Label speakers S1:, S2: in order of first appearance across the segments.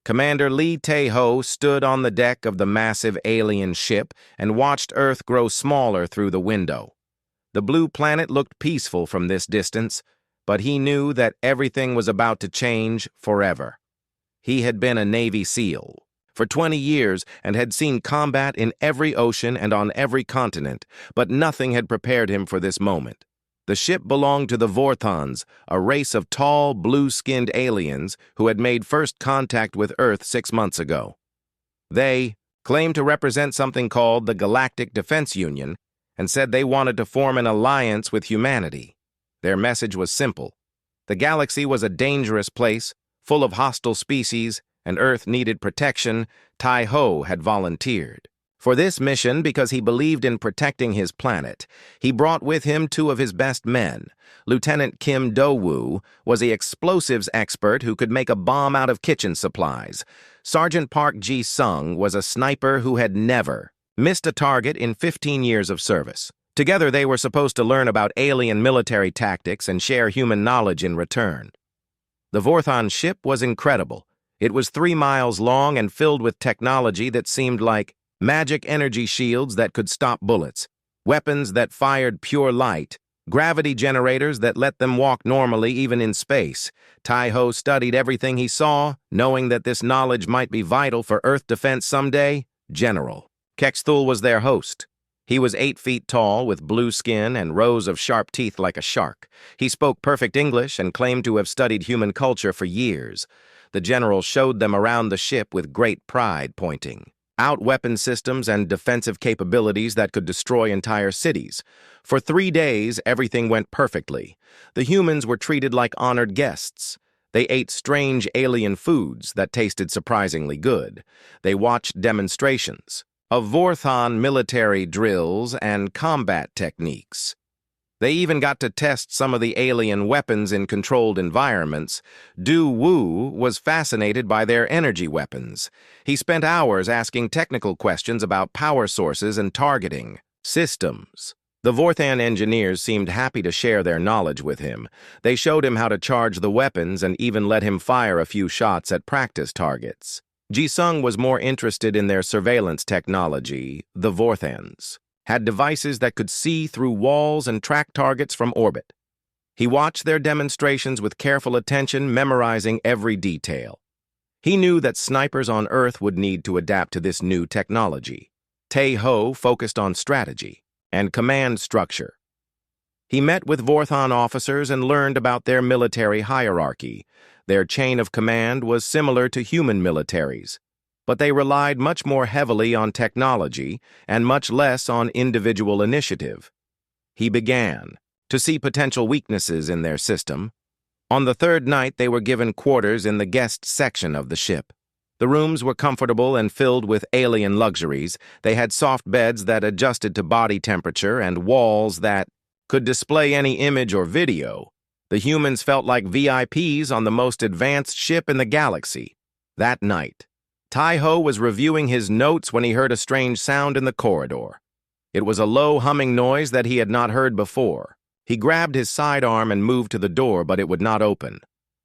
S1: Commander Lee Tae-ho stood on the deck of the massive alien ship and watched Earth grow smaller through the window. The blue planet looked peaceful from this distance, but he knew that everything was about to change forever. He had been a Navy SEAL for 20 years and had seen combat in every ocean and on every continent, but nothing had prepared him for this moment. The ship belonged to the Vorthons, a race of tall, blue-skinned aliens who had made first contact with Earth 6 months ago. They claimed to represent something called the Galactic Defense Union and said they wanted to form an alliance with humanity. Their message was simple. The galaxy was a dangerous place, full of hostile species, and Earth needed protection. Tae-ho had volunteered for this mission because he believed in protecting his planet. He brought with him 2 of his best men. Lieutenant Kim Do-woo was the explosives expert who could make a bomb out of kitchen supplies. Sergeant Park Ji-sung was a sniper who had never missed a target in 15 years of service. Together they were supposed to learn about alien military tactics and share human knowledge in return. The Vorthon ship was incredible. It was 3 miles long and filled with technology that seemed like magic energy shields that could stop bullets, weapons that fired pure light, gravity generators that let them walk normally even in space. Tae-ho studied everything he saw, knowing that this knowledge might be vital for Earth defense someday. General Kexthul was their host. He was 8 feet tall, with blue skin and rows of sharp teeth like a shark. He spoke perfect English and claimed to have studied human culture for years. The general showed them around the ship with great pride, pointing out weapon systems and defensive capabilities that could destroy entire cities. For 3 days, everything went perfectly. The humans were treated like honored guests. They ate strange alien foods that tasted surprisingly good. They watched demonstrations of Vorthon military drills and combat techniques. They even got to test some of the alien weapons in controlled environments. Do-woo was fascinated by their energy weapons. He spent hours asking technical questions about power sources and targeting systems. The Vorthon engineers seemed happy to share their knowledge with him. They showed him how to charge the weapons and even let him fire a few shots at practice targets. Ji-sung was more interested in their surveillance technology. The Vorthons had devices that could see through walls and track targets from orbit. He watched their demonstrations with careful attention, memorizing every detail. He knew that snipers on Earth would need to adapt to this new technology. Tae-ho focused on strategy and command structure. He met with Vorthon officers and learned about their military hierarchy. Their chain of command was similar to human militaries, but they relied much more heavily on technology and much less on individual initiative. He began to see potential weaknesses in their system. On the 3rd night, they were given quarters in the guest section of the ship. The rooms were comfortable and filled with alien luxuries. They had soft beds that adjusted to body temperature and walls that could display any image or video. The humans felt like VIPs on the most advanced ship in the galaxy. That night, Tae-ho was reviewing his notes when he heard a strange sound in the corridor. It was a low humming noise that he had not heard before. He grabbed his sidearm and moved to the door, but it would not open.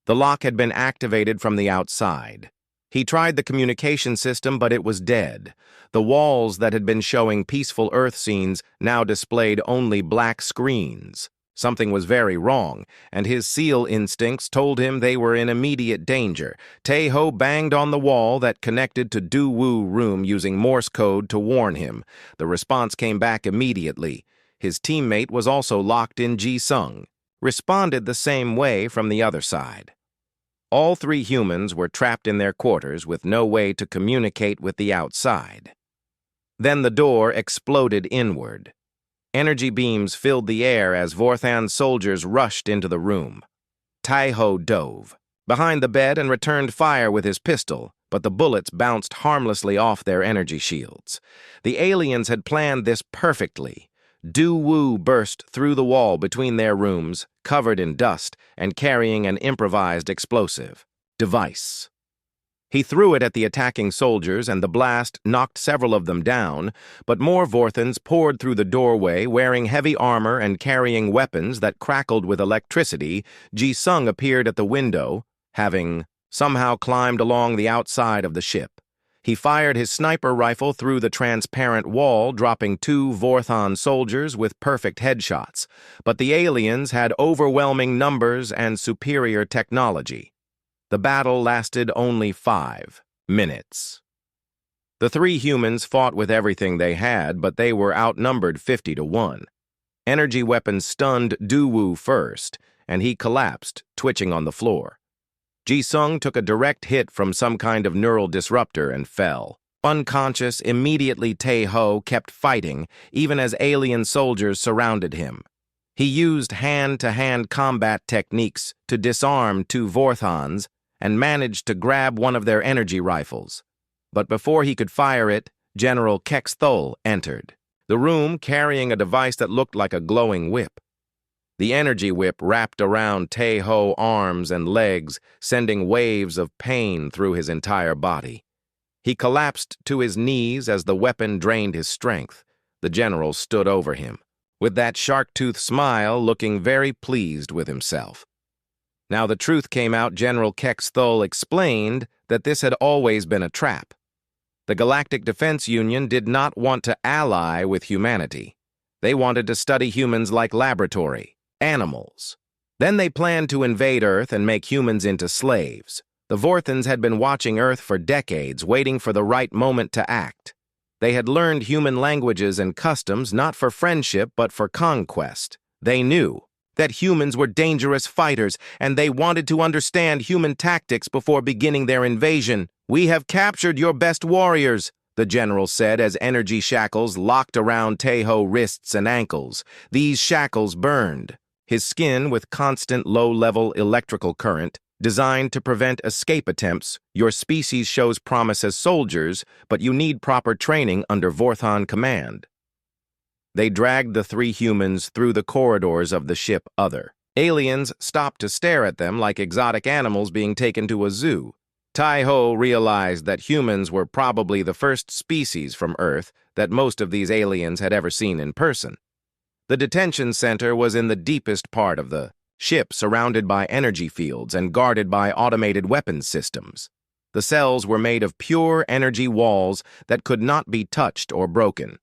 S1: The lock had been activated from the outside. He tried the communication system, but it was dead. The walls that had been showing peaceful Earth scenes now displayed only black screens. Something was very wrong, and his SEAL instincts told him they were in immediate danger. Tae-ho banged on the wall that connected to Do-woo's room using Morse code to warn him. The response came back immediately. His teammate was also locked in. Ji-sung responded the same way from the other side. All 3 humans were trapped in their quarters with no way to communicate with the outside. Then the door exploded inward. Energy beams filled the air as Vorthon soldiers rushed into the room. Tae-ho dove behind the bed and returned fire with his pistol, but the bullets bounced harmlessly off their energy shields. The aliens had planned this perfectly. Do-woo burst through the wall between their rooms, covered in dust and carrying an improvised explosive device. He threw it at the attacking soldiers, and the blast knocked several of them down, but more Vorthons poured through the doorway, wearing heavy armor and carrying weapons that crackled with electricity. Ji-sung appeared at the window, having somehow climbed along the outside of the ship. He fired his sniper rifle through the transparent wall, dropping 2 Vorthon soldiers with perfect headshots, but the aliens had overwhelming numbers and superior technology. The battle lasted only 5 minutes. The 3 humans fought with everything they had, but they were outnumbered 50-1. Energy weapons stunned Daewoo first, and he collapsed, twitching on the floor. Ji-sung took a direct hit from some kind of neural disruptor and fell. Unconscious, immediately Tae-ho kept fighting, even as alien soldiers surrounded him. He used hand-to-hand combat techniques to disarm 2 Vorthons and managed to grab one of their energy rifles. But before he could fire it, General Kexthul entered the room carrying a device that looked like a glowing whip. The energy whip wrapped around Tae-ho's arms and legs, sending waves of pain through his entire body. He collapsed to his knees as the weapon drained his strength. The general stood over him, with that shark-tooth smile, looking very pleased with himself. Now the truth came out. General Kexthul explained that this had always been a trap. The Galactic Defense Union did not want to ally with humanity. They wanted to study humans like laboratory animals. Then they planned to invade Earth and make humans into slaves. The Vorthons had been watching Earth for decades, waiting for the right moment to act. They had learned human languages and customs not for friendship but for conquest. They knew that humans were dangerous fighters, and they wanted to understand human tactics before beginning their invasion. "We have captured your best warriors," the general said as energy shackles locked around Tae-ho's wrists and ankles. These shackles burned his skin with constant low-level electrical current, designed to prevent escape attempts. "Your species shows promise as soldiers, but you need proper training under Vorthon command." They dragged the 3 humans through the corridors of the ship. Other aliens stopped to stare at them like exotic animals being taken to a zoo. Tae-ho realized that humans were probably the first species from Earth that most of these aliens had ever seen in person. The detention center was in the deepest part of the ship, surrounded by energy fields and guarded by automated weapons systems. The cells were made of pure energy walls that could not be touched or broken.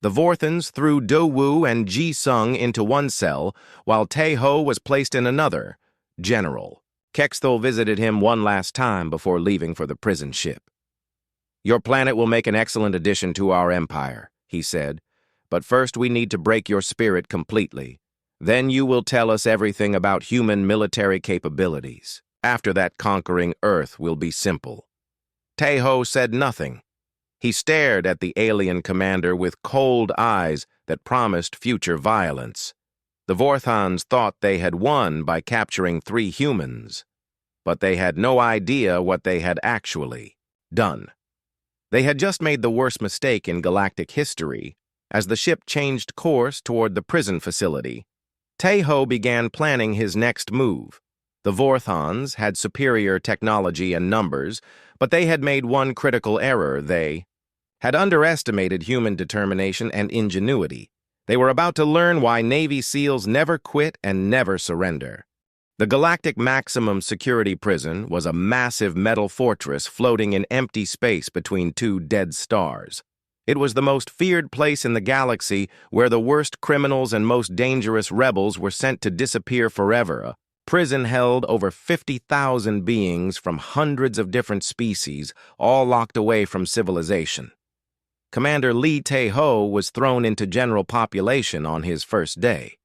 S1: The Vorthons threw Daewoo and Ji-sung into one cell, while Tae-ho was placed in another. General Kexthul visited him one last time before leaving for the prison ship. "Your planet will make an excellent addition to our empire," he said. "But first we need to break your spirit completely. Then you will tell us everything about human military capabilities. After that, conquering Earth will be simple." Tae-ho said nothing. He stared at the alien commander with cold eyes that promised future violence. The Vorthons thought they had won by capturing 3 humans, but they had no idea what they had actually done. They had just made the worst mistake in galactic history. As the ship changed course toward the prison facility, Tae-ho began planning his next move. The Vorthons had superior technology and numbers, but they had made one critical error. They had underestimated human determination and ingenuity. They were about to learn why Navy SEALs never quit and never surrender. The Galactic Maximum Security Prison was a massive metal fortress floating in empty space between 2 dead stars. It was the most feared place in the galaxy, where the worst criminals and most dangerous rebels were sent to disappear forever. A prison held over 50,000 beings from hundreds of different species, all locked away from civilization. Commander Lee Tae-ho was thrown into general population on his first day.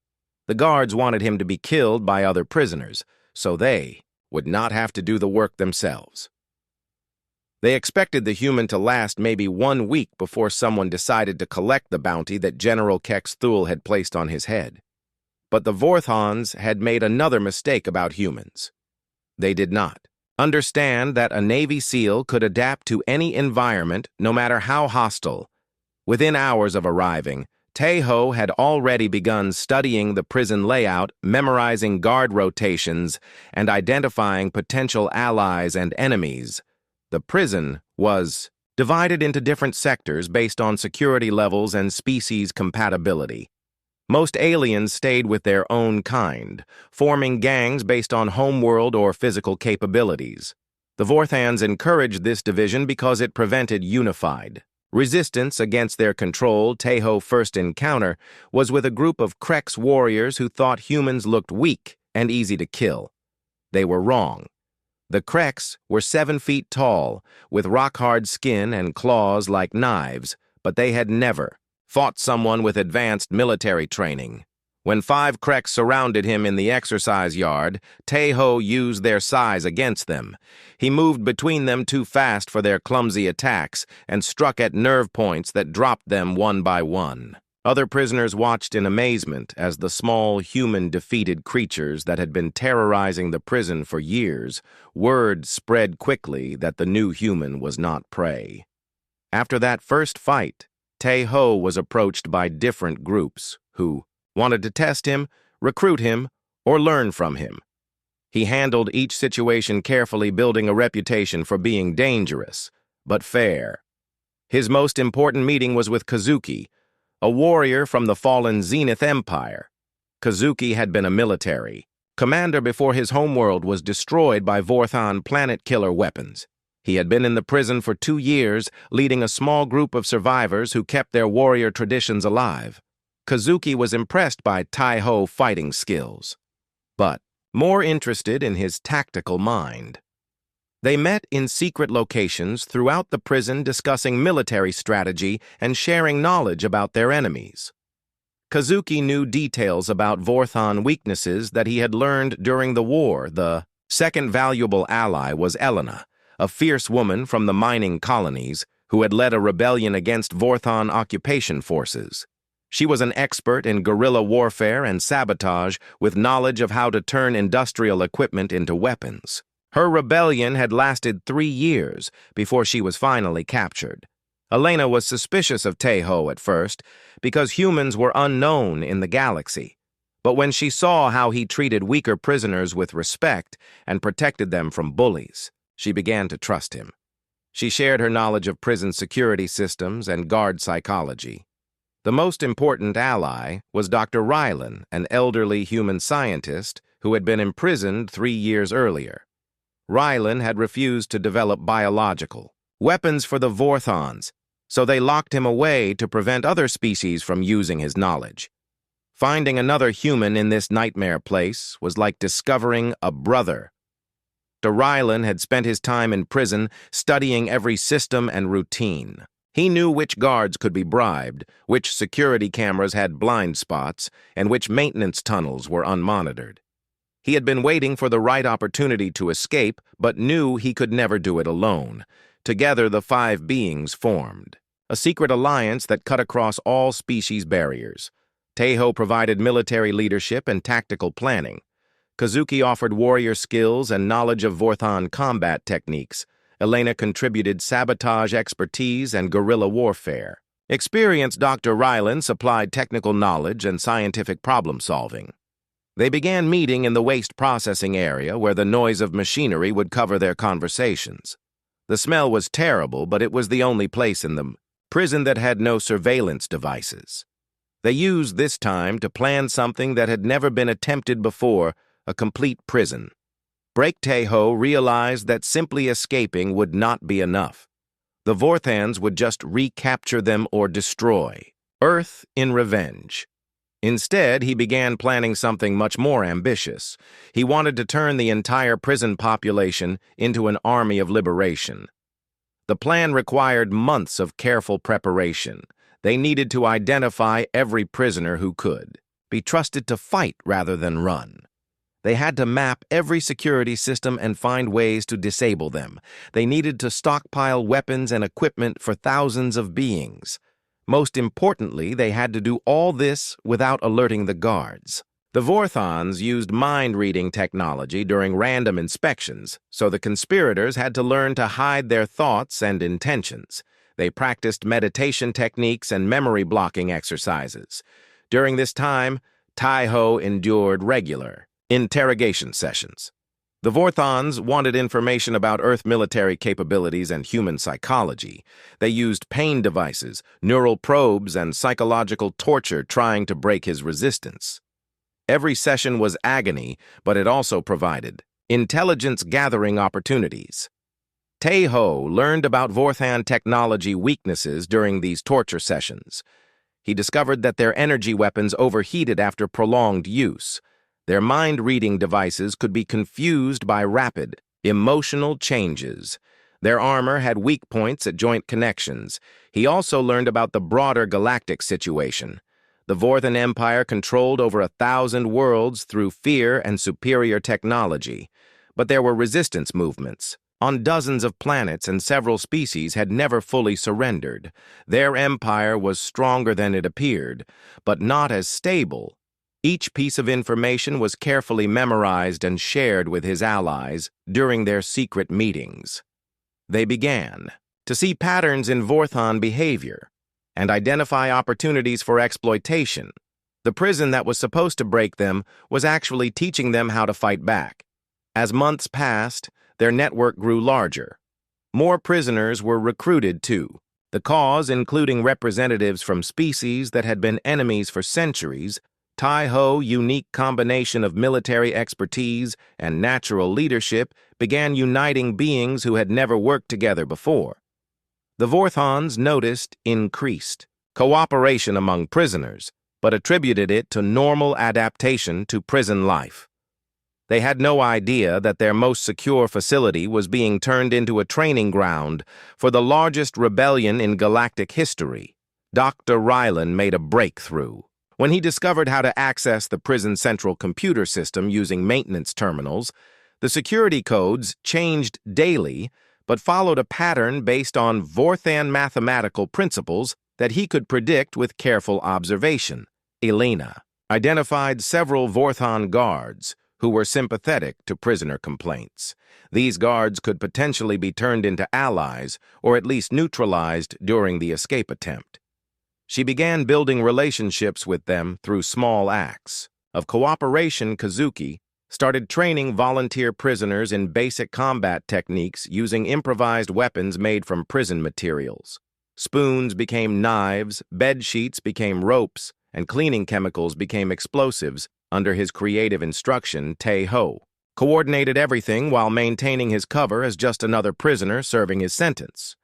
S1: The guards wanted him to be killed by other prisoners, so they would not have to do the work themselves. They expected the human to last maybe 1 week before someone decided to collect the bounty that General Kexthul had placed on his head. But the Vorthons had made another mistake about humans. They did not understand that a Navy SEAL could adapt to any environment, no matter how hostile. Within hours of arriving, Tae-ho had already begun studying the prison layout, memorizing guard rotations, and identifying potential allies and enemies. The prison was divided into different sectors based on security levels and species compatibility. Most aliens stayed with their own kind, forming gangs based on homeworld or physical capabilities. The Vorthans encouraged this division because it prevented unified resistance against their control. Teho's first encounter was with a group of Krex warriors who thought humans looked weak and easy to kill. They were wrong. The Krex were 7 feet tall, with rock-hard skin and claws like knives, but they had never fought someone with advanced military training. When 5 Krex surrounded him in the exercise yard, Teho used their size against them. He moved between them too fast for their clumsy attacks and struck at nerve points that dropped them one by one. Other prisoners watched in amazement as the small human defeated creatures that had been terrorizing the prison for years. Word spread quickly that the new human was not prey. After that first fight, Teho was approached by different groups who wanted to test him, recruit him, or learn from him. He handled each situation carefully, building a reputation for being dangerous, but fair. His most important meeting was with Kazuki, a warrior from the fallen Zenith Empire. Kazuki had been a military commander before his homeworld was destroyed by Vorthan planet-killer weapons. He had been in the prison for 2 years, leading a small group of survivors who kept their warrior traditions alive. Kazuki was impressed by Teho's fighting skills, but more interested in his tactical mind. They met in secret locations throughout the prison, discussing military strategy and sharing knowledge about their enemies. Kazuki knew details about Vorthan weaknesses that he had learned during the war. The second valuable ally was Elena, a fierce woman from the mining colonies who had led a rebellion against Vorthan occupation forces. She was an expert in guerrilla warfare and sabotage, with knowledge of how to turn industrial equipment into weapons. Her rebellion had lasted 3 years before she was finally captured. Elena was suspicious of Teho at first because humans were unknown in the galaxy. But when she saw how he treated weaker prisoners with respect and protected them from bullies, she began to trust him. She shared her knowledge of prison security systems and guard psychology. The most important ally was Dr. Rylan, an elderly human scientist who had been imprisoned 3 years earlier. Rylan had refused to develop biological weapons for the Vorthans, so they locked him away to prevent other species from using his knowledge. Finding another human in this nightmare place was like discovering a brother. Dr. Rylan had spent his time in prison studying every system and routine. He knew which guards could be bribed, which security cameras had blind spots, and which maintenance tunnels were unmonitored. He had been waiting for the right opportunity to escape, but knew he could never do it alone. Together, the 5 beings formed a secret alliance that cut across all species barriers. Teho provided military leadership and tactical planning. Kazuki offered warrior skills and knowledge of Vorthan combat techniques. Elena contributed sabotage expertise and guerrilla warfare. Experienced Dr. Rylan supplied technical knowledge and scientific problem-solving. They began meeting in the waste processing area where the noise of machinery would cover their conversations. The smell was terrible, but it was the only place in the prison that had no surveillance devices. They used this time to plan something that had never been attempted before, a complete prison. Teho realized that simply escaping would not be enough. The Vorthans would just recapture them or destroy Earth in revenge. Instead, he began planning something much more ambitious. He wanted to turn the entire prison population into an army of liberation. The plan required months of careful preparation. They needed to identify every prisoner who could be trusted to fight rather than run. They had to map every security system and find ways to disable them. They needed to stockpile weapons and equipment for thousands of beings. Most importantly, they had to do all this without alerting the guards. The Vorthans used mind-reading technology during random inspections, so the conspirators had to learn to hide their thoughts and intentions. They practiced meditation techniques and memory-blocking exercises. During this time, Teho endured regular interrogation sessions. The Vorthans wanted information about Earth military capabilities and human psychology. They used pain devices, neural probes, and psychological torture trying to break his resistance. Every session was agony, but it also provided intelligence-gathering opportunities. Tae-ho learned about Vorthan technology weaknesses during these torture sessions. He discovered that their energy weapons overheated after prolonged use. Their mind-reading devices could be confused by rapid, emotional changes. Their armor had weak points at joint connections. He also learned about the broader galactic situation. The Vorthan Empire controlled over 1,000 worlds through fear and superior technology. But there were resistance movements. On dozens of planets, and several species had never fully surrendered. Their empire was stronger than it appeared, but not as stable. Each piece of information was carefully memorized and shared with his allies during their secret meetings. They began to see patterns in Vorthan behavior and identify opportunities for exploitation. The prison that was supposed to break them was actually teaching them how to fight back. As months passed, their network grew larger. More prisoners were recruited too. The cause, including representatives from species that had been enemies for centuries, Tae-ho's unique combination of military expertise and natural leadership began uniting beings who had never worked together before. The Vorthans noticed increased cooperation among prisoners, but attributed it to normal adaptation to prison life. They had no idea that their most secure facility was being turned into a training ground for the largest rebellion in galactic history. Dr. Rylan made a breakthrough. When he discovered how to access the prison's central computer system using maintenance terminals, the security codes changed daily, but followed a pattern based on Vorthan mathematical principles that he could predict with careful observation. Elena identified several Vorthan guards who were sympathetic to prisoner complaints. These guards could potentially be turned into allies or at least neutralized during the escape attempt. She began building relationships with them through small acts of cooperation. Kazuki started training volunteer prisoners in basic combat techniques using improvised weapons made from prison materials. Spoons became knives, bed sheets became ropes, and cleaning chemicals became explosives. Under his creative instruction, Tae-ho coordinated everything while maintaining his cover as just another prisoner serving his sentence.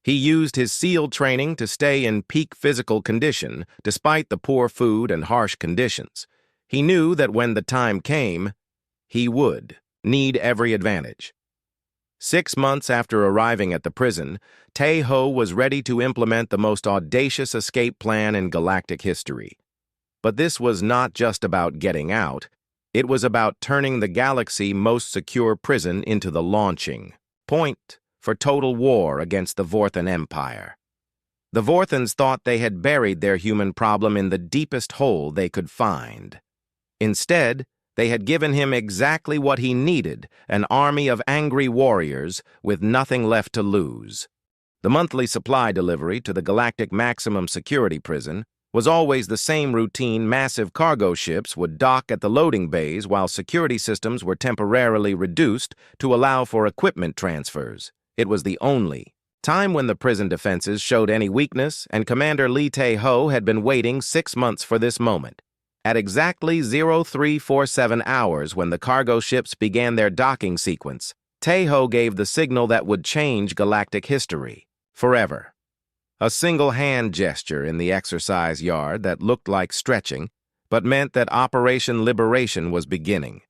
S1: He used his SEAL training to stay in peak physical condition despite the poor food and harsh conditions. He knew that when the time came, he would need every advantage. 6 months after arriving at the prison, Tae-ho was ready to implement the most audacious escape plan in galactic history. But this was not just about getting out. It was about turning the galaxy's most secure prison into the launching point for total war against the Vorthan Empire. The Vorthans thought they had buried their human problem in the deepest hole they could find. Instead, they had given him exactly what he needed, an army of angry warriors with nothing left to lose. The monthly supply delivery to the Galactic Maximum Security Prison was always the same routine. Massive cargo ships would dock at the loading bays while security systems were temporarily reduced to allow for equipment transfers. It was the only time when the prison defenses showed any weakness, and Commander Lee Tae-ho had been waiting 6 months for this moment. At exactly 0347 hours when the cargo ships began their docking sequence, Tae-ho gave the signal that would change galactic history forever. A single hand gesture in the exercise yard that looked like stretching, but meant that Operation Liberation was beginning.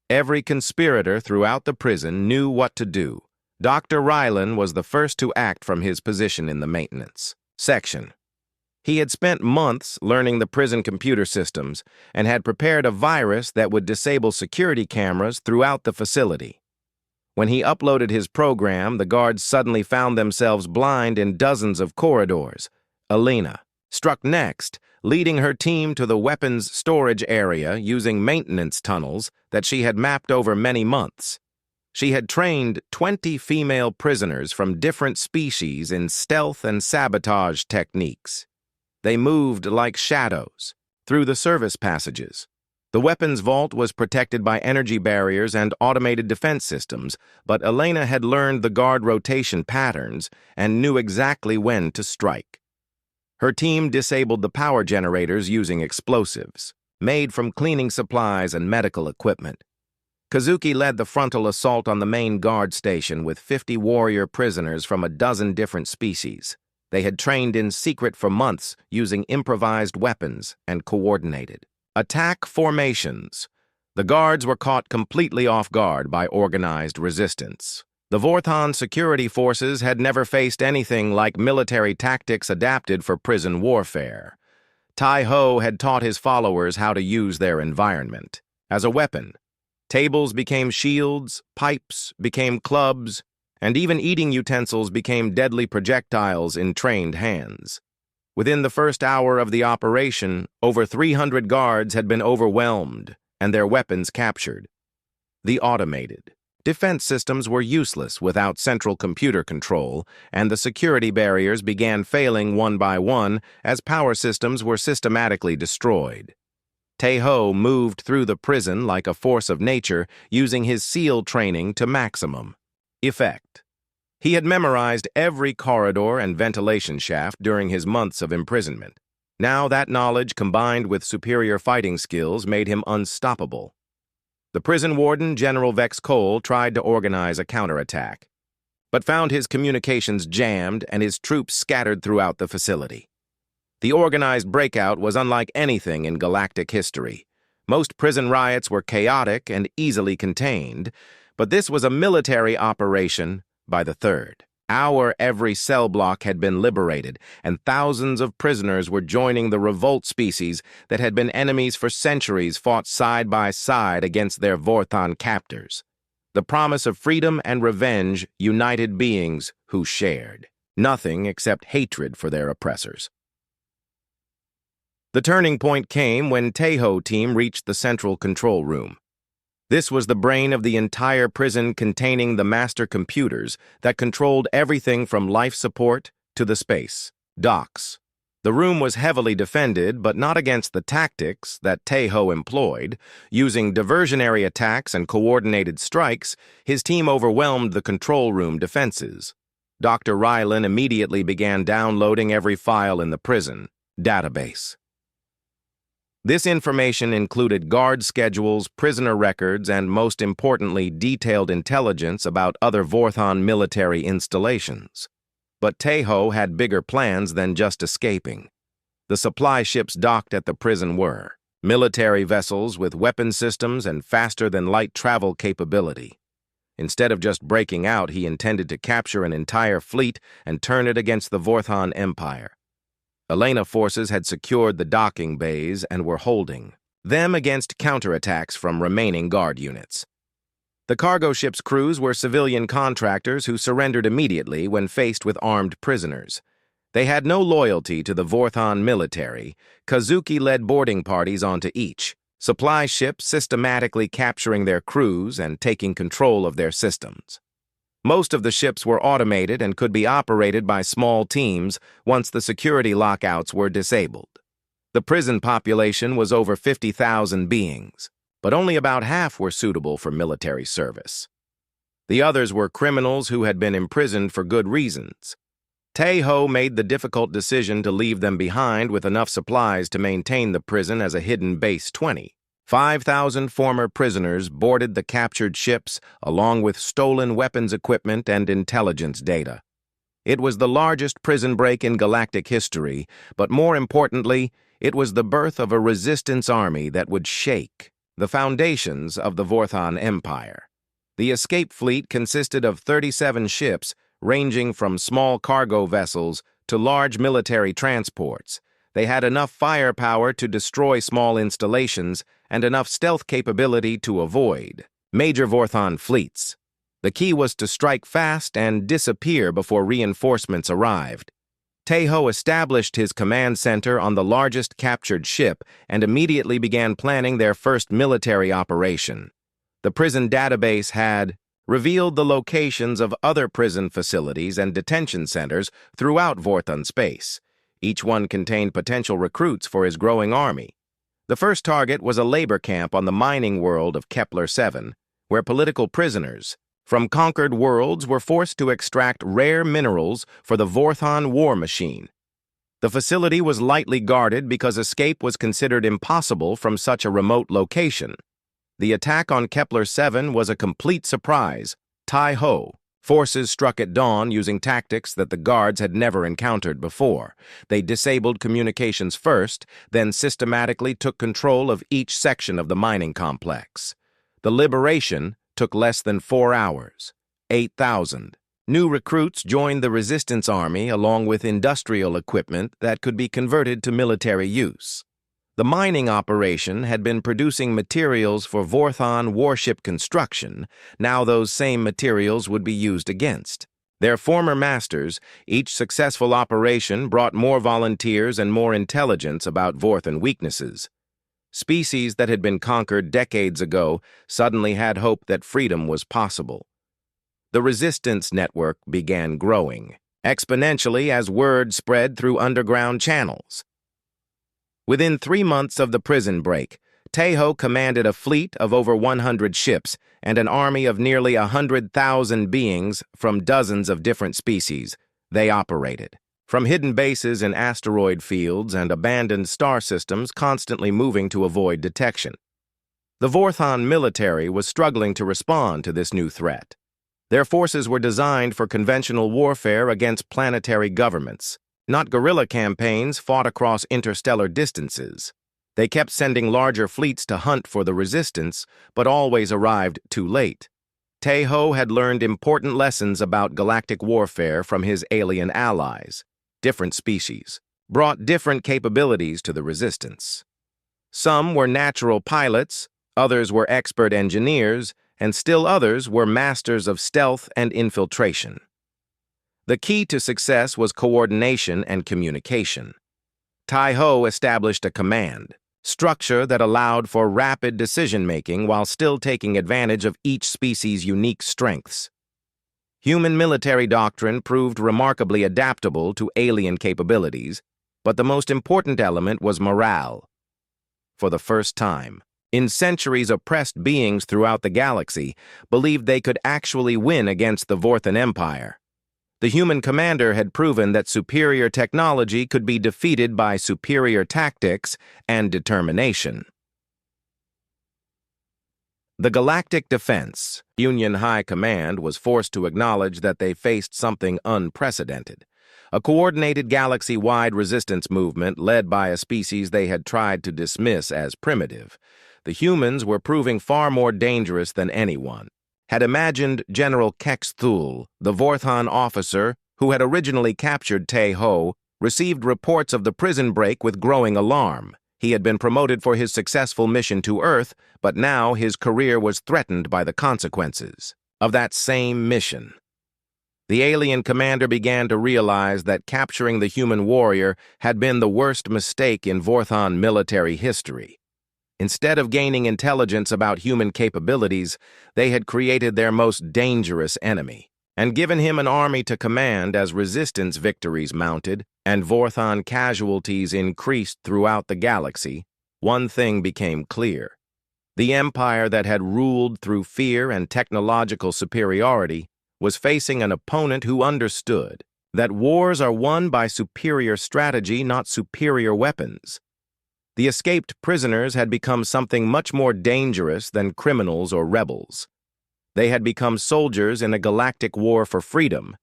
S1: Every conspirator throughout the prison knew what to do. Dr. Rylan was the first to act from his position in the maintenance section. He had spent months learning the prison computer systems and had prepared a virus that would disable security cameras throughout the facility. When he uploaded his program, the guards suddenly found themselves blind in dozens of corridors. Elena struck next, leading her team to the weapons storage area using maintenance tunnels that she had mapped over many months. She had trained 20 female prisoners from different species in stealth and sabotage techniques. They moved like shadows through the service passages. The weapons vault was protected by energy barriers and automated defense systems, but Elena had learned the guard rotation patterns and knew exactly when to strike. Her team disabled the power generators using explosives, made from cleaning supplies and medical equipment. Kazuki led the frontal assault on the main guard station with 50 warrior prisoners from a dozen different species. They had trained in secret for months using improvised weapons and coordinated attack formations. The guards were caught completely off guard by organized resistance. The Vorthon security forces had never faced anything like military tactics adapted for prison warfare. Tai-Ho had taught his followers how to use their environment as a weapon. Tables became shields, pipes became clubs, and even eating utensils became deadly projectiles in trained hands. Within the first hour of the operation, over 300 guards had been overwhelmed and their weapons captured. The automated defense systems were useless without central computer control, and the security barriers began failing one by one as power systems were systematically destroyed. Tai-Ho moved through the prison like a force of nature, using his SEAL training to maximum effect. He had memorized every corridor and ventilation shaft during his months of imprisonment. Now that knowledge, combined with superior fighting skills, made him unstoppable. The prison warden, General Vex Cole, tried to organize a counterattack, but found his communications jammed and his troops scattered throughout the facility. The organized breakout was unlike anything in Galactic history. Most prison riots were chaotic and easily contained, but this was a military operation. By the third hour, every cell block had been liberated, and thousands of prisoners were joining the revolt species that had been enemies for centuries, fought side by side against their Vorthon captors. The promise of freedom and revenge united beings who shared nothing except hatred for their oppressors. The turning point came when Tai-Ho team reached the central control room. This was the brain of the entire prison, containing the master computers that controlled everything from life support to the space docks. The room was heavily defended, but not against the tactics that Tai-Ho employed. Using diversionary attacks and coordinated strikes, his team overwhelmed the control room defenses. Dr. Rylan immediately began downloading every file in the prison database. This information included guard schedules, prisoner records, and most importantly, detailed intelligence about other Vorthon military installations. But Tai-Ho had bigger plans than just escaping. The supply ships docked at the prison were military vessels with weapon systems and faster-than-light travel capability. Instead of just breaking out, he intended to capture an entire fleet and turn it against the Vorthon Empire. Elena forces had secured the docking bays and were holding them against counterattacks from remaining guard units. The cargo ship's crews were civilian contractors who surrendered immediately when faced with armed prisoners. They had no loyalty to the Vorthon military. Kazuki led boarding parties onto each supply ship, systematically capturing their crews and taking control of their systems. Most of the ships were automated and could be operated by small teams once the security lockouts were disabled. The prison population was over 50,000 beings, but only about half were suitable for military service. The others were criminals who had been imprisoned for good reasons. Tai-Ho made the difficult decision to leave them behind with enough supplies to maintain the prison as a hidden base 20. 5,000 former prisoners boarded the captured ships along with stolen weapons equipment and intelligence data. It was the largest prison break in Galactic history, but more importantly, it was the birth of a resistance army that would shake the foundations of the Vorthon Empire. The escape fleet consisted of 37 ships ranging from small cargo vessels to large military transports. They had enough firepower to destroy small installations and enough stealth capability to avoid major Vorthon fleets. The key was to strike fast and disappear before reinforcements arrived. Tai-Ho established his command center on the largest captured ship and immediately began planning their first military operation. The prison database had revealed the locations of other prison facilities and detention centers throughout Vorthon space. Each one contained potential recruits for his growing army. The first target was a labor camp on the mining world of Kepler-7, where political prisoners from conquered worlds were forced to extract rare minerals for the Vorthon war machine. The facility was lightly guarded because escape was considered impossible from such a remote location. The attack on Kepler-7 was a complete surprise. Tai-ho. Forces struck at dawn using tactics that the guards had never encountered before. They disabled communications first, then systematically took control of each section of the mining complex. The liberation took less than 4 hours. 8,000. New recruits joined the resistance army along with industrial equipment that could be converted to military use. The mining operation had been producing materials for Vorthon warship construction. Now those same materials would be used against their former masters. Each successful operation brought more volunteers and more intelligence about Vorthon weaknesses. Species that had been conquered decades ago suddenly had hope that freedom was possible. The resistance network began growing exponentially as word spread through underground channels. Within 3 months of the prison break, Tai-ho commanded a fleet of over 100 ships and an army of nearly 100,000 beings from dozens of different species. They operated from hidden bases in asteroid fields and abandoned star systems, constantly moving to avoid detection. The Vorthon military was struggling to respond to this new threat. Their forces were designed for conventional warfare against planetary governments, not guerrilla campaigns fought across interstellar distances. They kept sending larger fleets to hunt for the resistance, but always arrived too late. Tai-ho had learned important lessons about galactic warfare from his alien allies. Different species brought different capabilities to the resistance. Some were natural pilots, others were expert engineers, and still others were masters of stealth and infiltration. The key to success was coordination and communication. Tai-ho established a command structure that allowed for rapid decision-making while still taking advantage of each species' unique strengths. Human military doctrine proved remarkably adaptable to alien capabilities, but the most important element was morale. For the first time in centuries, oppressed beings throughout the galaxy believed they could actually win against the Vorthon Empire. The human commander had proven that superior technology could be defeated by superior tactics and determination. The Galactic Defense Union High Command was forced to acknowledge that they faced something unprecedented. A coordinated galaxy-wide resistance movement led by a species they had tried to dismiss as primitive. The humans were proving far more dangerous than anyone had imagined. General Kex-Thul, the Vorthon officer who had originally captured Tai-ho, received reports of the prison break with growing alarm. He had been promoted for his successful mission to Earth, but now his career was threatened by the consequences of that same mission. The alien commander began to realize that capturing the human warrior had been the worst mistake in Vorthon military history. Instead of gaining intelligence about human capabilities, they had created their most dangerous enemy and given him an army to command. As resistance victories mounted and Vorthon casualties increased throughout the galaxy, one thing became clear. The empire that had ruled through fear and technological superiority was facing an opponent who understood that wars are won by superior strategy, not superior weapons. The escaped prisoners had become something much more dangerous than criminals or rebels. They had become soldiers in a galactic war for freedom,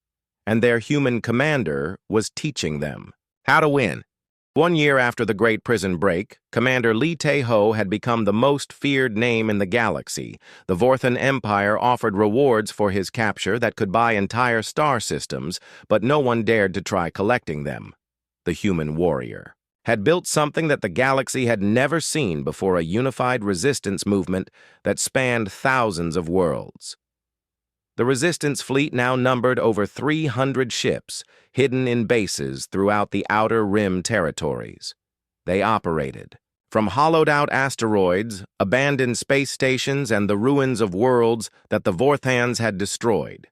S1: and their human commander was teaching them how to win. 1 year after the Great Prison Break, Commander Lee Tai-ho had become the most feared name in the galaxy. The Vorthon Empire offered rewards for his capture that could buy entire star systems, but no one dared to try collecting them. The human warrior had built something that the galaxy had never seen before, a unified resistance movement that spanned thousands of worlds. The resistance fleet now numbered over 300 ships, hidden in bases throughout the Outer Rim territories. They operated from hollowed-out asteroids, abandoned space stations, and the ruins of worlds that the Vorthans had destroyed.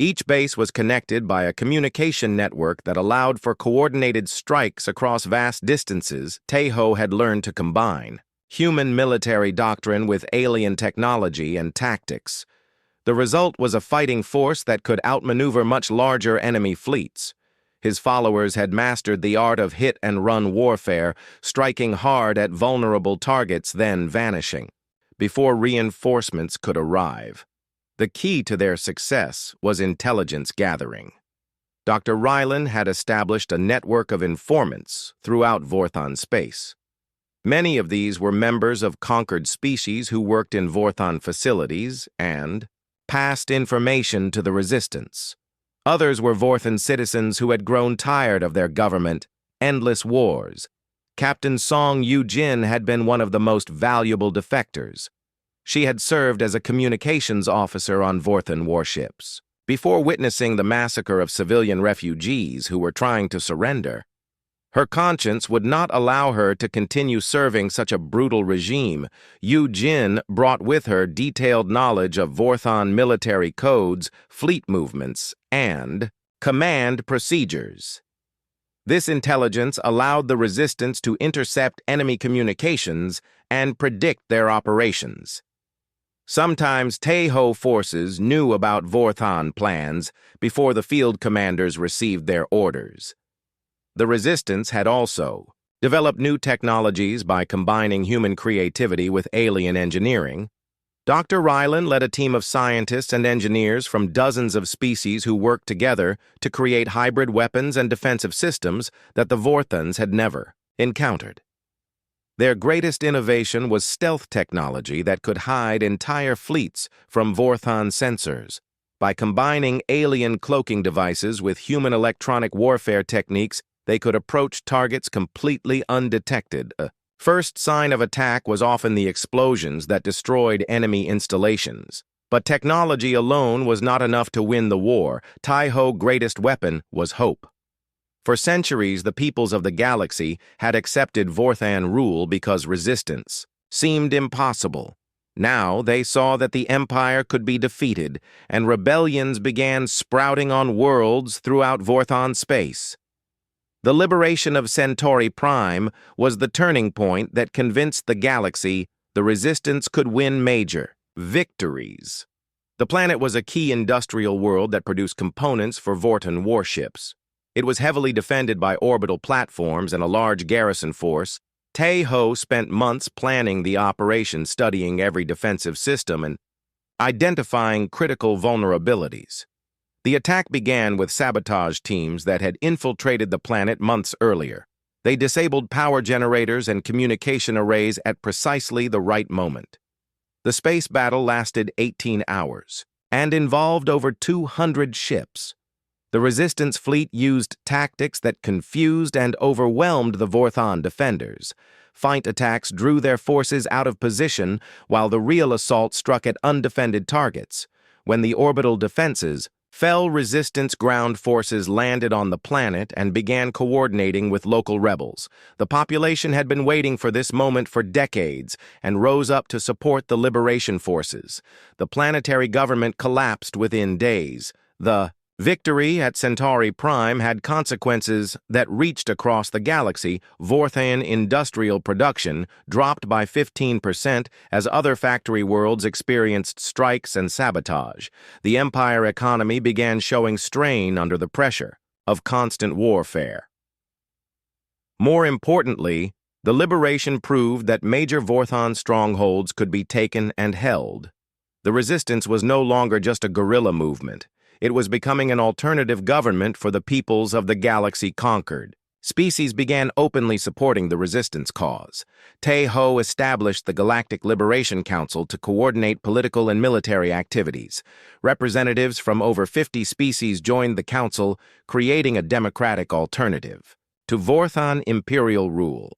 S1: Each base was connected by a communication network that allowed for coordinated strikes across vast distances. Tai-ho had learned to combine human military doctrine with alien technology and tactics. The result was a fighting force that could outmaneuver much larger enemy fleets. His followers had mastered the art of hit-and-run warfare, striking hard at vulnerable targets, then vanishing. before reinforcements could arrive. The key to their success was intelligence gathering. Dr. Rylan had established a network of informants throughout Vorthon space. Many of these were members of conquered species who worked in Vorthon facilities and passed information to the Resistance. Others were Vorthon citizens who had grown tired of their government, endless wars. Captain Song Yu-jin had been one of the most valuable defectors. She had served as a communications officer on Vorthon warships. Before witnessing the massacre of civilian refugees who were trying to surrender, her conscience would not allow her to continue serving such a brutal regime. Yu-jin brought with her detailed knowledge of Vorthon military codes, fleet movements, and command procedures. This intelligence allowed the Resistance to intercept enemy communications and predict their operations. Sometimes Taeho forces knew about Vorthon plans before the field commanders received their orders. The Resistance had also developed new technologies by combining human creativity with alien engineering. Dr. Rylan led a team of scientists and engineers from dozens of species who worked together to create hybrid weapons and defensive systems that the Vorthons had never encountered. Their greatest innovation was stealth technology that could hide entire fleets from Vorthon sensors. By combining alien cloaking devices with human electronic warfare techniques, they could approach targets completely undetected. First sign of attack was often the explosions that destroyed enemy installations. But technology alone was not enough to win the war. Taeho's greatest weapon was hope. For centuries, the peoples of the galaxy had accepted Vorthon rule because resistance seemed impossible. Now they saw that the Empire could be defeated, and rebellions began sprouting on worlds throughout Vorthon space. The liberation of Centauri Prime was the turning point that convinced the galaxy the Resistance could win major victories. The planet was a key industrial world that produced components for Vorthon warships. It was heavily defended by orbital platforms and a large garrison force. Taeho spent months planning the operation, studying every defensive system and identifying critical vulnerabilities. The attack began with sabotage teams that had infiltrated the planet months earlier. They disabled power generators and communication arrays at precisely the right moment. The space battle lasted 18 hours and involved over 200 ships. The Resistance fleet used tactics that confused and overwhelmed the Vorthon defenders. Feint attacks drew their forces out of position, while the real assault struck at undefended targets. When the orbital defenses fell, Resistance ground forces landed on the planet and began coordinating with local rebels. The population had been waiting for this moment for decades and rose up to support the liberation forces. The planetary government collapsed within days. The victory at Centauri Prime had consequences that reached across the galaxy. Vorthon industrial production dropped by 15% as other factory worlds experienced strikes and sabotage. The Empire economy began showing strain under the pressure of constant warfare. More importantly, the liberation proved that major Vorthon strongholds could be taken and held. The Resistance was no longer just a guerrilla movement. It was becoming an alternative government for the peoples of the galaxy conquered. Species began openly supporting the Resistance cause. Taeho established the Galactic Liberation Council to coordinate political and military activities. Representatives from over 50 species joined the council, creating a democratic alternative to Vorthon imperial rule.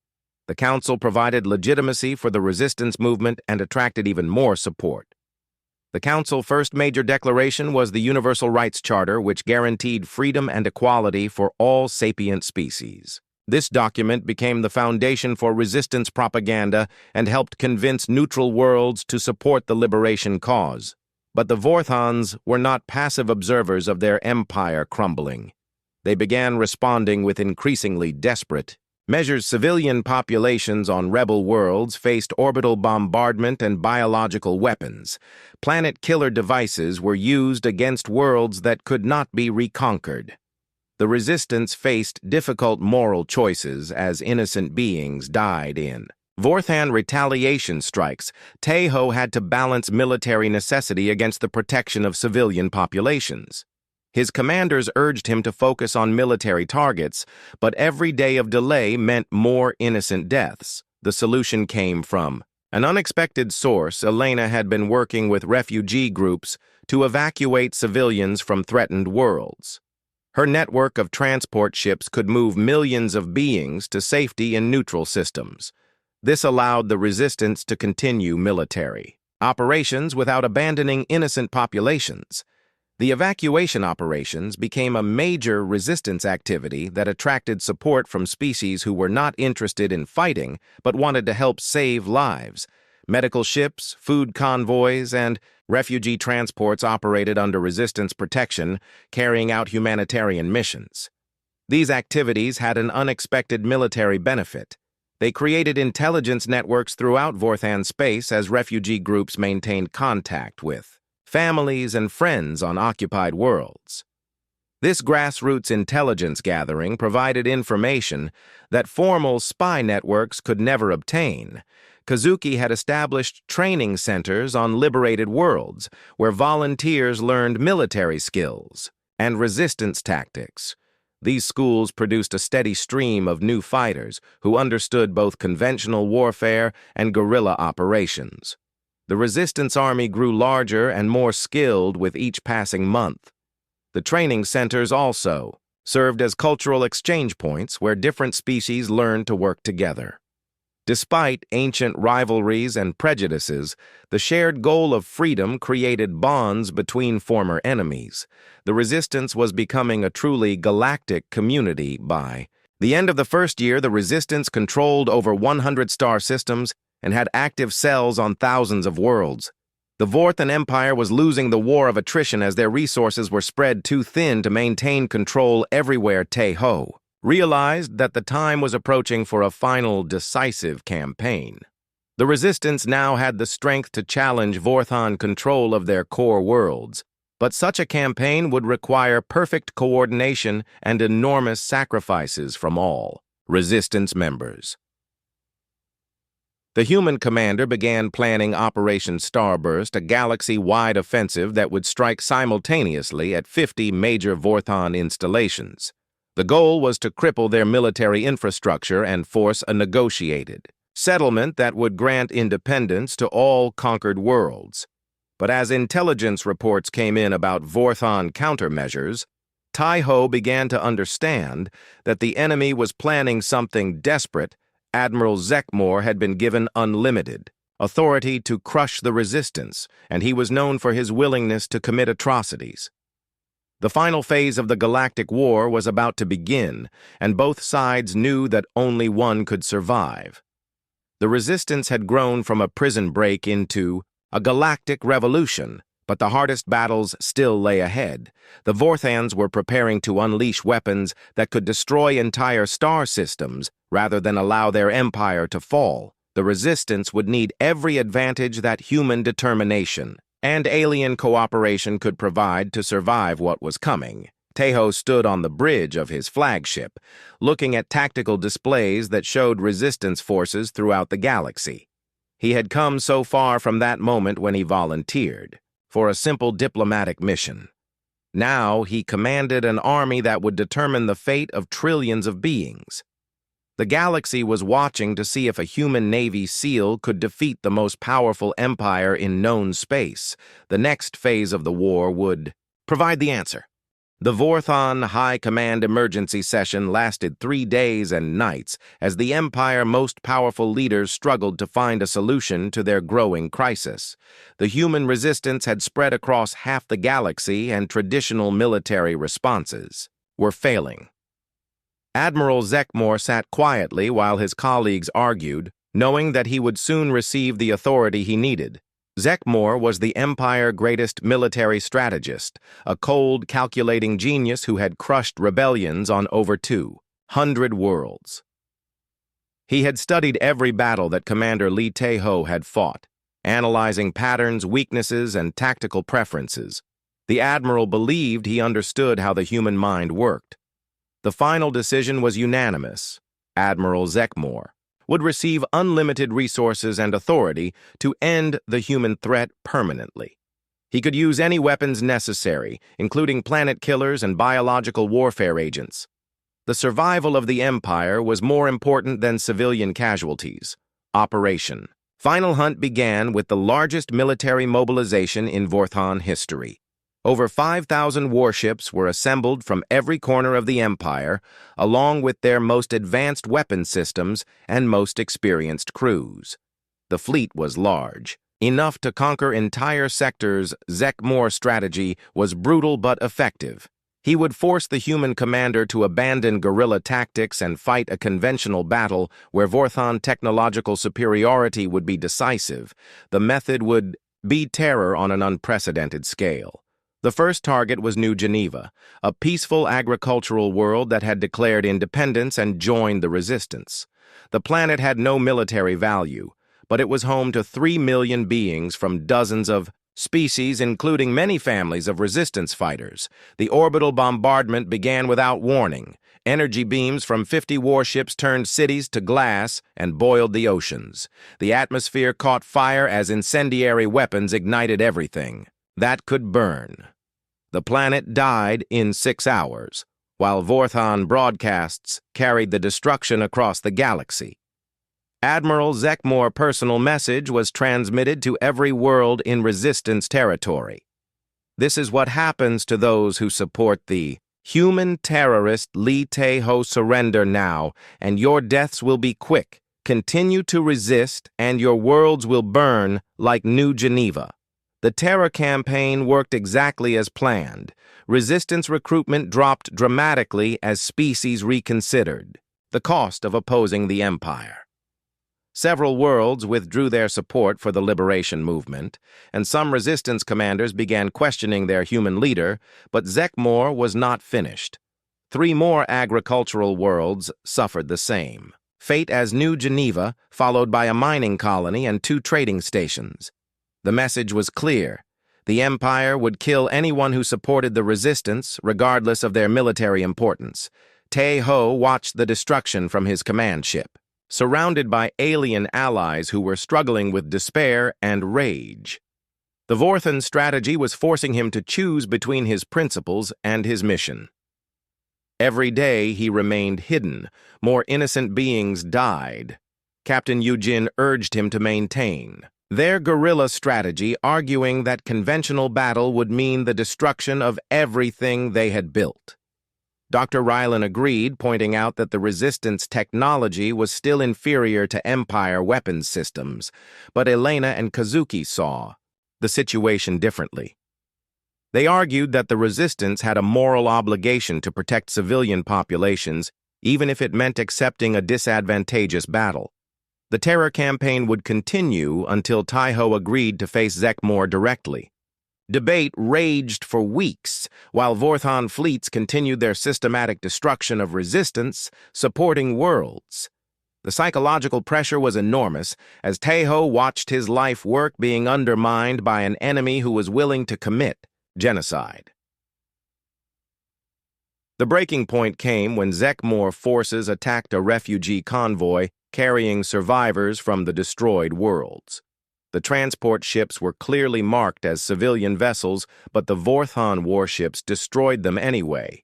S1: The council provided legitimacy for the Resistance movement and attracted even more support. The Council's first major declaration was the Universal Rights Charter, which guaranteed freedom and equality for all sapient species. This document became the foundation for Resistance propaganda and helped convince neutral worlds to support the liberation cause. But the Vorthons were not passive observers of their empire crumbling. They began responding with increasingly desperate measures. Civilian populations on rebel worlds faced orbital bombardment and biological weapons. Planet-killer devices were used against worlds that could not be reconquered. The Resistance faced difficult moral choices as innocent beings died in Vorthan retaliation strikes. Taeho had to balance military necessity against the protection of civilian populations. His commanders urged him to focus on military targets, but every day of delay meant more innocent deaths. The solution came from an unexpected source. Elena had been working with refugee groups to evacuate civilians from threatened worlds. Her network of transport ships could move millions of beings to safety in neutral systems. This allowed the resistance to continue military operations without abandoning innocent populations. The evacuation operations became a major resistance activity that attracted support from species who were not interested in fighting but wanted to help save lives. Medical ships, food convoys, and refugee transports operated under resistance protection, carrying out humanitarian missions. These activities had an unexpected military benefit. They created intelligence networks throughout Vorthan space as refugee groups maintained contact with families and friends on occupied worlds. This grassroots intelligence gathering provided information that formal spy networks could never obtain. Kazuki had established training centers on liberated worlds where volunteers learned military skills and resistance tactics. These schools produced a steady stream of new fighters who understood both conventional warfare and guerrilla operations. The resistance army grew larger and more skilled with each passing month. The training centers also served as cultural exchange points where different species learned to work together. Despite ancient rivalries and prejudices, the shared goal of freedom created bonds between former enemies. The resistance was becoming a truly galactic community by the end of the first year. The resistance controlled over 100 star systems and had active cells on thousands of worlds. The Vorthan Empire was losing the war of attrition as their resources were spread too thin to maintain control everywhere. Taeho realized that the time was approaching for a final decisive campaign. The resistance now had the strength to challenge Vorthan control of their core worlds, but such a campaign would require perfect coordination and enormous sacrifices from all resistance members. The human commander began planning Operation Starburst, a galaxy-wide offensive that would strike simultaneously at 50 major Vorthan installations. The goal was to cripple their military infrastructure and force a negotiated settlement that would grant independence to all conquered worlds. But as intelligence reports came in about Vorthan countermeasures, Taeho began to understand that the enemy was planning something desperate. Admiral Zekmor had been given unlimited authority to crush the resistance, and he was known for his willingness to commit atrocities. The final phase of the Galactic War was about to begin, and both sides knew that only one could survive. The resistance had grown from a prison break into a galactic revolution, but the hardest battles still lay ahead. The Vorthans were preparing to unleash weapons that could destroy entire star systems rather than allow their empire to fall. The resistance would need every advantage that human determination and alien cooperation could provide to survive what was coming. Taeho stood on the bridge of his flagship, looking at tactical displays that showed resistance forces throughout the galaxy. He had come so far from that moment when he volunteered for a simple diplomatic mission. Now he commanded an army that would determine the fate of trillions of beings. The galaxy was watching to see if a human Navy SEAL could defeat the most powerful empire in known space. The next phase of the war would provide the answer. The Vorthan High Command emergency session lasted 3 days and nights as the Empire's most powerful leaders struggled to find a solution to their growing crisis. The human resistance had spread across half the galaxy and traditional military responses were failing. Admiral Zekmor sat quietly while his colleagues argued, knowing that he would soon receive the authority he needed. Zekmor was the Empire's greatest military strategist, a cold, calculating genius who had crushed rebellions on over 200 worlds. He had studied every battle that Commander Lee Taeho had fought, analyzing patterns, weaknesses, and tactical preferences. The Admiral believed he understood how the human mind worked. The final decision was unanimous. Admiral Zekmor would receive unlimited resources and authority to end the human threat permanently. He could use any weapons necessary, including planet killers and biological warfare agents. The survival of the Empire was more important than civilian casualties. Operation. Final Hunt began with the largest military mobilization in Vorthon history. Over 5,000 warships were assembled from every corner of the Empire, along with their most advanced weapon systems and most experienced crews. The fleet was large. Enough to conquer entire sectors. Zekmor's strategy was brutal but effective. He would force the human commander to abandon guerrilla tactics and fight a conventional battle where Vorthon technological superiority would be decisive. The method would be terror on an unprecedented scale. The first target was New Geneva, a peaceful agricultural world that had declared independence and joined the resistance. The planet had no military value, but it was home to 3 million beings from dozens of species, including many families of resistance fighters. The orbital bombardment began without warning. Energy beams from 50 warships turned cities to glass and boiled the oceans. The atmosphere caught fire as incendiary weapons ignited everything that could burn. The planet died in 6 hours, while Vorthon broadcasts carried the destruction across the galaxy. Admiral Zekmor's personal message was transmitted to every world in resistance territory. This is what happens to those who support the human terrorist Li Tae-ho. Surrender now, and your deaths will be quick. Continue to resist, and your worlds will burn like New Geneva. The terror campaign worked exactly as planned. Resistance recruitment dropped dramatically as species reconsidered the cost of opposing the Empire. Several worlds withdrew their support for the liberation movement, and some resistance commanders began questioning their human leader, but Zekmor was not finished. 3 more agricultural worlds suffered the same fate as New Geneva, followed by a mining colony and 2 trading stations. The message was clear. The Empire would kill anyone who supported the resistance, regardless of their military importance. Tae-ho watched the destruction from his command ship, surrounded by alien allies who were struggling with despair and rage. The Vorthon strategy was forcing him to choose between his principles and his mission. Every day he remained hidden. More innocent beings died. Captain Yujin urged him to maintain their guerrilla strategy, arguing that conventional battle would mean the destruction of everything they had built. Dr. Rylan agreed, pointing out that the resistance technology was still inferior to Empire weapons systems, but Elena and Kazuki saw the situation differently. They argued that the resistance had a moral obligation to protect civilian populations, even if it meant accepting a disadvantageous battle. The terror campaign would continue until Tae-ho agreed to face Zekmor directly. Debate raged for weeks, while Vorthon fleets continued their systematic destruction of resistance, supporting worlds. The psychological pressure was enormous, as Tae-ho watched his life work being undermined by an enemy who was willing to commit genocide. The breaking point came when Zekmor forces attacked a refugee convoy carrying survivors from the destroyed worlds. The transport ships were clearly marked as civilian vessels, but the Vorthon warships destroyed them anyway.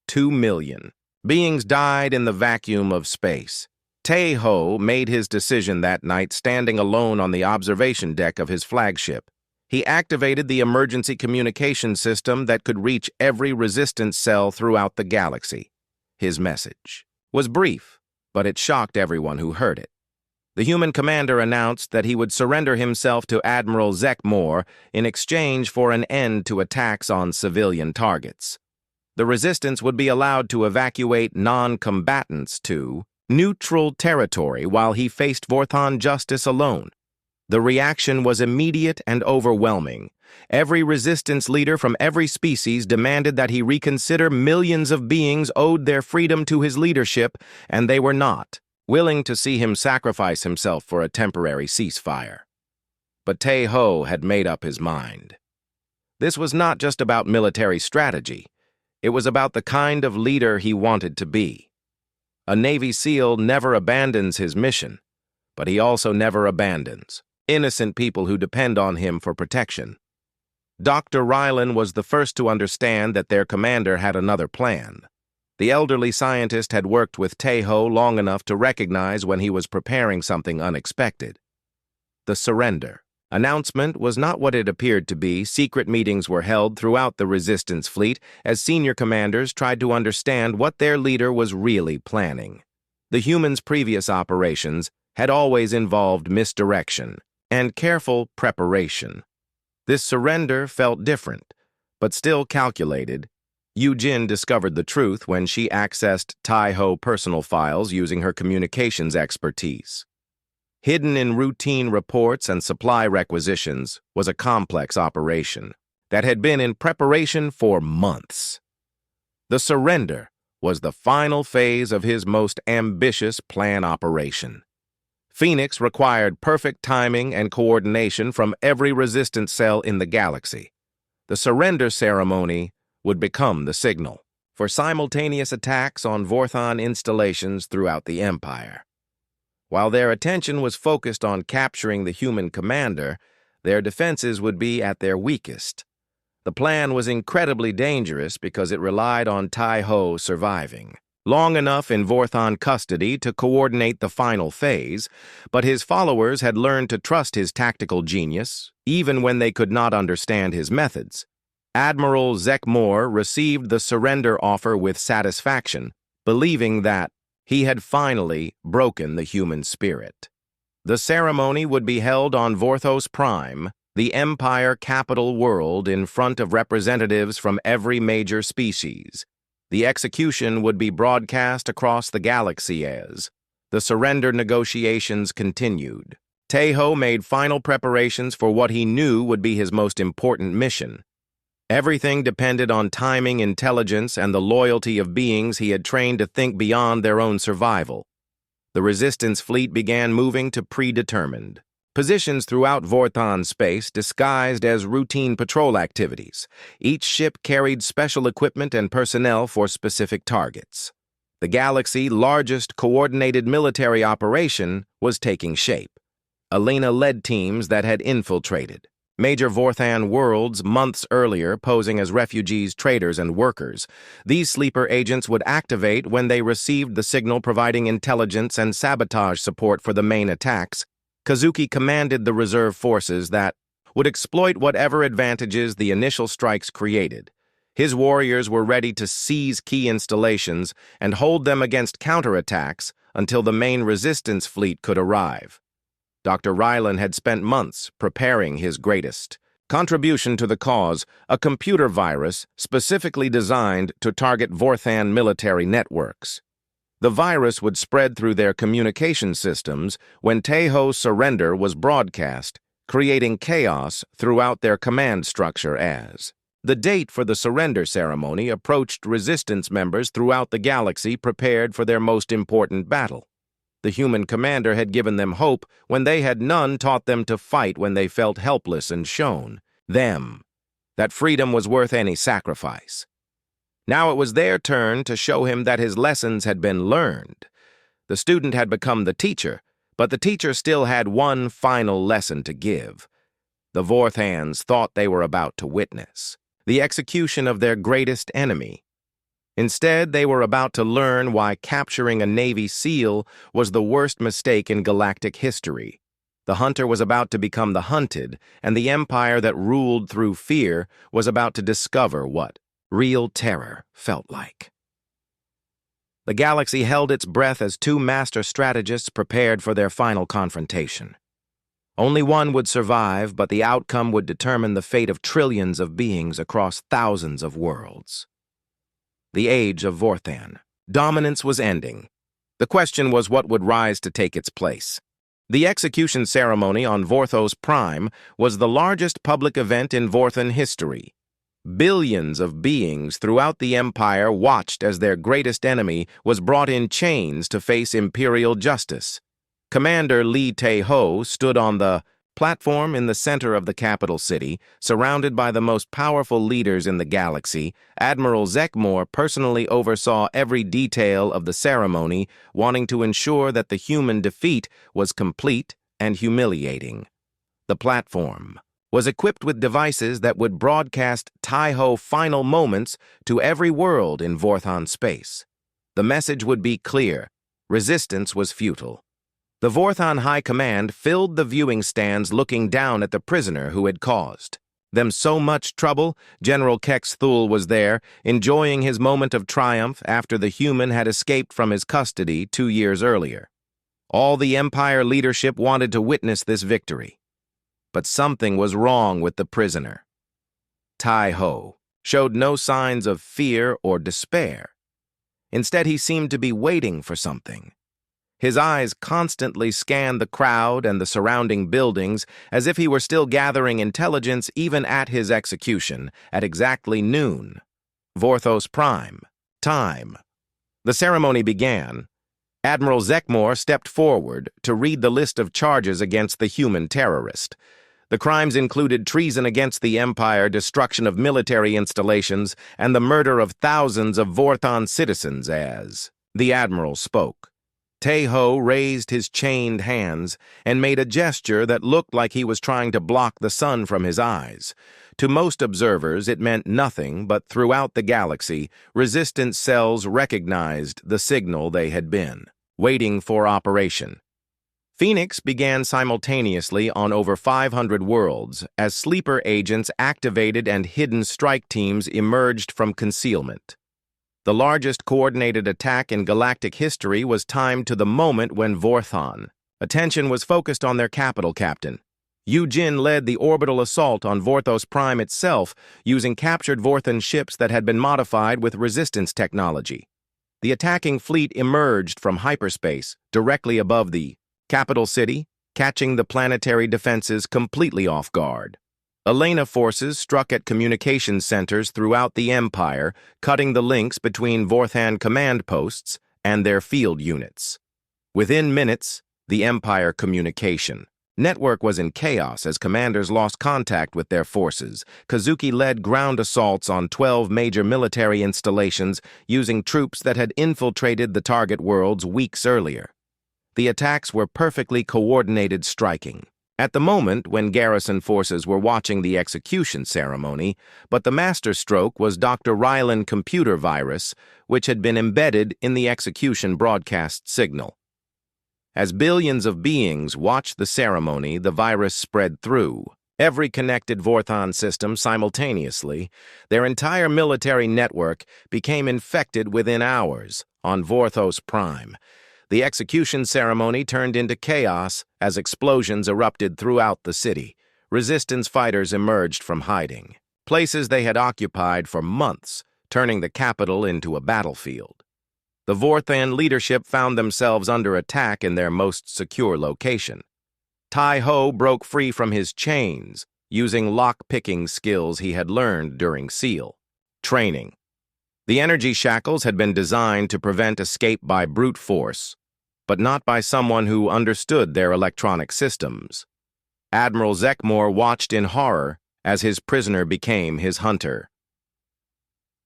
S1: 2 million beings died in the vacuum of space. Tae-ho made his decision that night standing alone on the observation deck of his flagship. He activated the emergency communication system that could reach every resistance cell throughout the galaxy. His message was brief, but it shocked everyone who heard it. The human commander announced that he would surrender himself to Admiral Zekmor in exchange for an end to attacks on civilian targets. The resistance would be allowed to evacuate non-combatants to neutral territory while he faced Vorthon justice alone. The reaction was immediate and overwhelming. Every resistance leader from every species demanded that he reconsider. Millions of beings owed their freedom to his leadership, and they were not willing to see him sacrifice himself for a temporary ceasefire. But Tae-ho had made up his mind. This was not just about military strategy. It was about the kind of leader he wanted to be. A Navy SEAL never abandons his mission. but he also never abandons innocent people who depend on him for protection. Dr. Rylan was the first to understand that their commander had another plan. The elderly scientist had worked with Tae-ho long enough to recognize when he was preparing something unexpected. The surrender announcement was not what it appeared to be. Secret meetings were held throughout the Resistance fleet as senior commanders tried to understand what their leader was really planning. The humans' previous operations had always involved misdirection and careful preparation. This surrender felt different, but still calculated. Yu-jin discovered the truth when she accessed Tae-ho personal files using her communications expertise. Hidden in routine reports and supply requisitions was a complex operation that had been in preparation for months. The surrender was the final phase of his most ambitious plan operation. Phoenix required perfect timing and coordination from every resistance cell in the galaxy. The surrender ceremony would become the signal for simultaneous attacks on Vorthon installations throughout the Empire. While their attention was focused on capturing the human commander, their defenses would be at their weakest. The plan was incredibly dangerous because it relied on Tae-ho surviving long enough in Vorthon custody to coordinate the final phase, but his followers had learned to trust his tactical genius, even when they could not understand his methods. Admiral Zekmor received the surrender offer with satisfaction, believing that he had finally broken the human spirit. The ceremony would be held on Vorthos Prime, the Empire capital world, in front of representatives from every major species. The execution would be broadcast across the galaxy as the surrender negotiations continued. Tae-ho made final preparations for what he knew would be his most important mission. Everything depended on timing, intelligence, and the loyalty of beings he had trained to think beyond their own survival. The Resistance fleet began moving to predetermined positions throughout Vorthon space, disguised as routine patrol activities. Each ship carried special equipment and personnel for specific targets. The galaxy's largest coordinated military operation was taking shape. Elena led teams that had infiltrated major Vorthon worlds months earlier, posing as refugees, traders, and workers. These sleeper agents would activate when they received the signal, providing intelligence and sabotage support for the main attacks. Kazuki commanded the reserve forces that would exploit whatever advantages the initial strikes created. His warriors were ready to seize key installations and hold them against counterattacks until the main resistance fleet could arrive. Dr. Rylan had spent months preparing his greatest contribution to the cause, a computer virus specifically designed to target Vorthon military networks. The virus would spread through their communication systems when Tae-ho's surrender was broadcast, creating chaos throughout their command structure as the date for the surrender ceremony approached. Resistance members throughout the galaxy prepared for their most important battle. The human commander had given them hope when they had none, taught them to fight when they felt helpless, and shown them that freedom was worth any sacrifice. Now it was their turn to show him that his lessons had been learned. The student had become the teacher, but the teacher still had one final lesson to give. The Vorthans thought they were about to witness the execution of their greatest enemy. Instead, they were about to learn why capturing a Navy SEAL was the worst mistake in galactic history. The hunter was about to become the hunted, and the empire that ruled through fear was about to discover what real terror felt like. The galaxy held its breath as two master strategists prepared for their final confrontation. Only one would survive, but the outcome would determine the fate of trillions of beings across thousands of worlds. The age of Vorthon. Dominance was ending. The question was what would rise to take its place. The execution ceremony on Vorthos Prime was the largest public event in Vorthon history. Billions of beings throughout the Empire watched as their greatest enemy was brought in chains to face imperial justice. Commander Lee Tae-ho stood on the Platform in the center of the capital city, surrounded by the most powerful leaders in the galaxy, Admiral Zekmore personally oversaw every detail of the ceremony, wanting to ensure that the human defeat was complete and humiliating. The platform was equipped with devices that would broadcast Taiho final moments to every world in Vorthon space. The message would be clear: resistance was futile. The Vorthon High Command filled the viewing stands looking down at the prisoner who had caused them so much trouble. General Kex Thul was there, enjoying his moment of triumph after the human had escaped from his custody 2 years earlier. All the Empire leadership wanted to witness this victory. But something was wrong with the prisoner. Taiho showed no signs of fear or despair. Instead, he seemed to be waiting for something. His eyes constantly scanned the crowd and the surrounding buildings as if he were still gathering intelligence even at his execution at exactly noon. Vorthos Prime. Time. The ceremony began. Admiral Zekmore stepped forward to read the list of charges against the human terrorist. The crimes included treason against the Empire, destruction of military installations, and the murder of thousands of Vorthon citizens as the Admiral spoke. Taiho raised his chained hands and made a gesture that looked like he was trying to block the sun from his eyes. To most observers, it meant nothing, but throughout the galaxy, resistance cells recognized the signal they had been waiting for operation. Phoenix began simultaneously on over 500 worlds as sleeper agents activated and hidden strike teams emerged from concealment. The largest coordinated attack in galactic history was timed to the moment when Vorthon. Attention was focused on their capital captain. Yu Jin led the orbital assault on Vorthos Prime itself using captured Vorthon ships that had been modified with resistance technology. The attacking fleet emerged from hyperspace directly above the capital city, catching the planetary defenses completely off guard. Elena forces struck at communication centers throughout the Empire, cutting the links between Vorthan command posts and their field units. Within minutes, the Empire communication network was in chaos as commanders lost contact with their forces. Kazuki led ground assaults on 12 major military installations using troops that had infiltrated the target worlds weeks earlier. The attacks were perfectly coordinated striking. At the moment when garrison forces were watching the execution ceremony, but the masterstroke was Dr. Rylan computer virus, which had been embedded in the execution broadcast signal. As billions of beings watched the ceremony, the virus spread through every connected Vorthon system simultaneously. Their entire military network became infected within hours on Vorthos Prime. The execution ceremony turned into chaos as explosions erupted throughout the city. Resistance fighters emerged from hiding places they had occupied for months, turning the capital into a battlefield. The Vorthan leadership found themselves under attack in their most secure location. Taiho broke free from his chains, using lock-picking skills he had learned during SEAL training. The energy shackles had been designed to prevent escape by brute force, but not by someone who understood their electronic systems. Admiral Zekmore watched in horror as his prisoner became his hunter.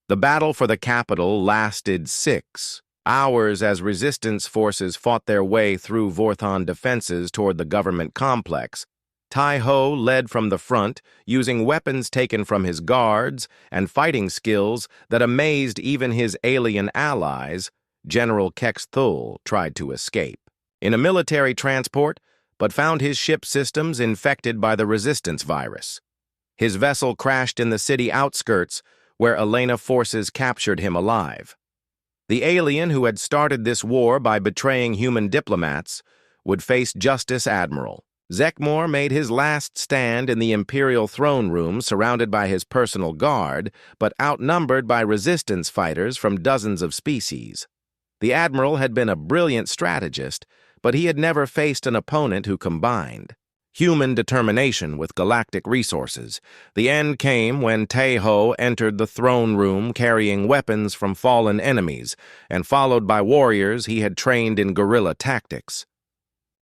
S1: The battle for the capital lasted 6 hours as resistance forces fought their way through Vorthon defenses toward the government complex. Taiho led from the front, using weapons taken from his guards and fighting skills that amazed even his alien allies. General Kex Thul tried to escape in a military transport, but found his ship systems infected by the resistance virus. His vessel crashed in the city outskirts, where Elena forces captured him alive. The alien who had started this war by betraying human diplomats would face justice. Admiral Zekmore made his last stand in the Imperial throne room, surrounded by his personal guard, but outnumbered by resistance fighters from dozens of species. The Admiral had been a brilliant strategist, but he had never faced an opponent who combined human determination with galactic resources. The end came when Taiho entered the throne room carrying weapons from fallen enemies and followed by warriors he had trained in guerrilla tactics.